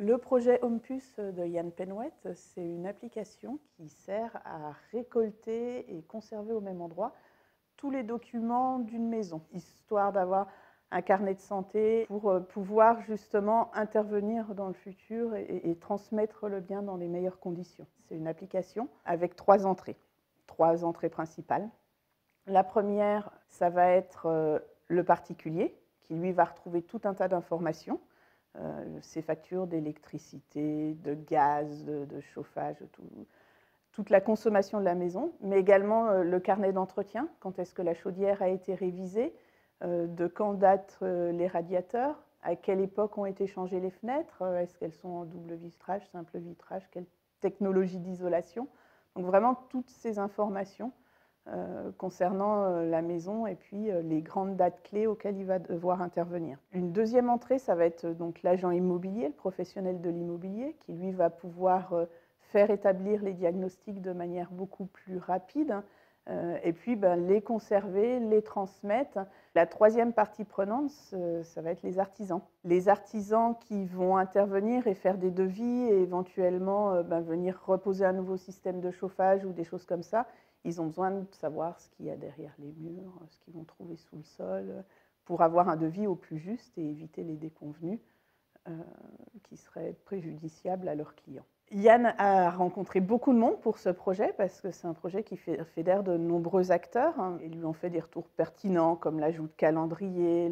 Le projet HomePuce de Yann Penouette, c'est une application qui sert à récolter et conserver au même endroit tous les documents d'une maison, histoire d'avoir un carnet de santé pour pouvoir justement intervenir dans le futur et transmettre le bien dans les meilleures conditions. C'est une application avec trois entrées principales. La première, ça va être le particulier qui lui va retrouver tout un tas d'informations. Ses factures d'électricité, de gaz, de chauffage, toute la consommation de la maison, mais également le carnet d'entretien, quand est-ce que la chaudière a été révisée, de quand datent les radiateurs, à quelle époque ont été changées les fenêtres, est-ce qu'elles sont en double vitrage, simple vitrage, quelle technologie d'isolation. Donc vraiment toutes ces informations concernant la maison et puis les grandes dates clés auxquelles il va devoir intervenir. Une deuxième entrée, ça va être donc l'agent immobilier, le professionnel de l'immobilier, qui lui va pouvoir faire établir les diagnostics de manière beaucoup plus rapide et puis les conserver, les transmettre. La troisième partie prenante, ça va être les artisans. Les artisans qui vont intervenir et faire des devis et éventuellement venir reposer un nouveau système de chauffage ou des choses comme ça. Ils ont besoin de savoir ce qu'il y a derrière les murs, ce qu'ils vont trouver sous le sol, pour avoir un devis au plus juste et éviter les déconvenues qui seraient préjudiciables à leurs clients. Yann a rencontré beaucoup de monde pour ce projet parce que c'est un projet qui fédère de nombreux acteurs et lui ont fait des retours pertinents comme l'ajout de calendrier,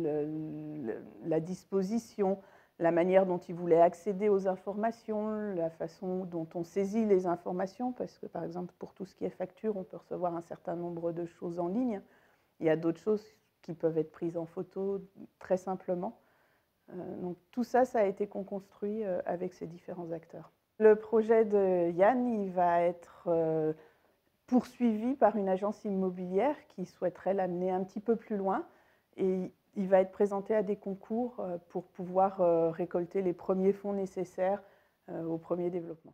la disposition, la manière dont il voulait accéder aux informations, la façon dont on saisit les informations, parce que par exemple pour tout ce qui est facture, on peut recevoir un certain nombre de choses en ligne. Il y a d'autres choses qui peuvent être prises en photo très simplement. Donc tout ça, ça a été construit avec ces différents acteurs. Le projet de Yann, il va être poursuivi par une agence immobilière qui souhaiterait l'amener un petit peu plus loin et il va être présenté à des concours pour pouvoir récolter les premiers fonds nécessaires au premier développement.